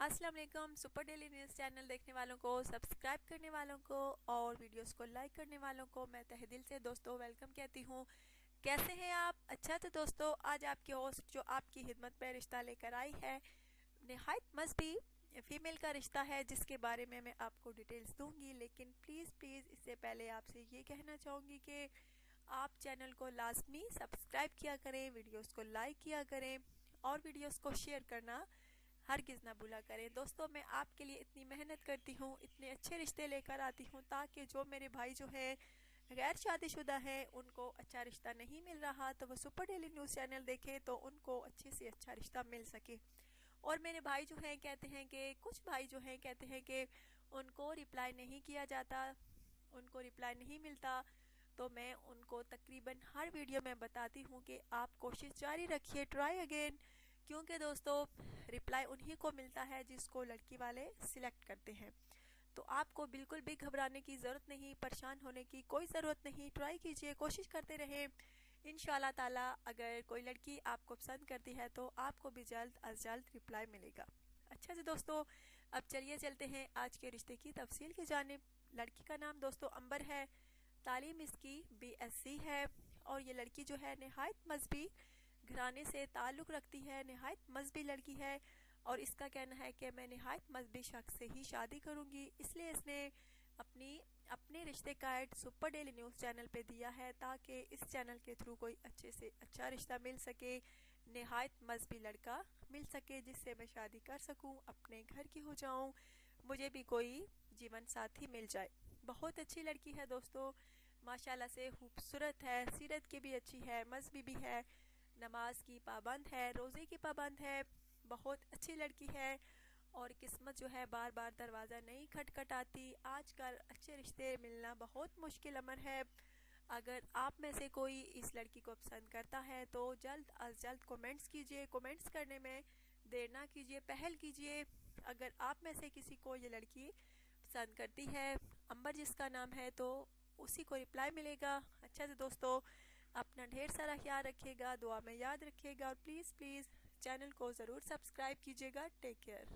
अस्सलाम वालेकुम। Super daily news channel देखने वालों को, सब्सक्राइब करने वालों को और वीडियोस को लाइक करने वालों को मैं तहे दिल से दोस्तों वेलकम कहती हूँ। कैसे हैं आप? अच्छा तो दोस्तों, आज आपकी होस्ट जो आपकी खिदमत में रिश्ता लेकर आई है, निहायत मज़बी फीमेल का रिश्ता है, जिसके बारे में मैं आपको डिटेल्स दूंगी। लेकिन प्लीज़ इससे पहले आपसे ये कहना चाहूँगी कि आप चैनल को लाजमी सब्सक्राइब किया करें, वीडियोस को लाइक किया करें और वीडियोस को शेयर करना हरगिज़ ना भूला करें। दोस्तों, मैं आपके लिए इतनी मेहनत करती हूँ, इतने अच्छे रिश्ते लेकर आती हूँ ताकि जो मेरे भाई जो है गैर शादीशुदा है, उनको अच्छा रिश्ता नहीं मिल रहा तो वो सुपर डेली न्यूज़ चैनल देखें तो उनको अच्छे से अच्छा रिश्ता मिल सके। और मेरे भाई जो हैं कहते हैं कि कुछ भाई जो हैं कहते हैं कि उनको रिप्लाई नहीं किया जाता, उनको रिप्लाई नहीं मिलता। तो मैं उनको तकरीबन हर वीडियो में बताती हूँ कि आप कोशिश जारी रखिए, ट्राई अगेन, क्योंकि दोस्तों रिप्लाई उन्हीं को मिलता है जिसको लड़की वाले सिलेक्ट करते हैं। तो आपको बिल्कुल भी घबराने की ज़रूरत नहीं, परेशान होने की कोई ज़रूरत नहीं। ट्राई कीजिए, कोशिश करते रहें। इंशाल्लाह ताला अगर कोई लड़की आपको पसंद करती है तो आपको भी जल्द अज जल्द रिप्लाई मिलेगा। अच्छा जी दोस्तों, अब चलिए चलते हैं आज के रिश्ते की तफसील की जानिब। लड़की का नाम दोस्तों अंबर है, तालीम इसकी BSc है और ये लड़की जो है नहायत मजहबी घराने से ताल्लुक़ रखती है, नहायत मजहबी लड़की है और इसका कहना है कि मैं नहायत मजहबी शख्स से ही शादी करूंगी। इसलिए इसने अपने रिश्ते का add super daily news channel पे दिया है ताकि इस चैनल के थ्रू कोई अच्छे से अच्छा रिश्ता मिल सके, नहायत मजहबी लड़का मिल सके जिससे मैं शादी कर सकूं, अपने घर की हो जाऊं, मुझे भी कोई जीवन साथी मिल जाए। बहुत अच्छी लड़की है दोस्तों, माशाल्लाह से खूबसूरत है, सीरत की भी अच्छी है, मजहबी भी है, नमाज की पाबंद है, रोज़े की पाबंद है, बहुत अच्छी लड़की है और किस्मत जो है बार बार दरवाज़ा नहीं खटखटाती। आजकल अच्छे रिश्ते मिलना बहुत मुश्किल अमर है। अगर आप में से कोई इस लड़की को पसंद करता है तो जल्द अज जल्द कमेंट्स कीजिए, कमेंट्स करने में देर ना कीजिए, पहल कीजिए। अगर आप में से किसी को ये लड़की पसंद करती है, अंबर जिसका नाम है, तो उसी को रिप्लाई मिलेगा। अच्छा तो दोस्तों, अपना ढेर सारा ख्याल रखिएगा, दुआ में याद रखिएगा और प्लीज़ चैनल को ज़रूर सब्सक्राइब कीजिएगा। Take care.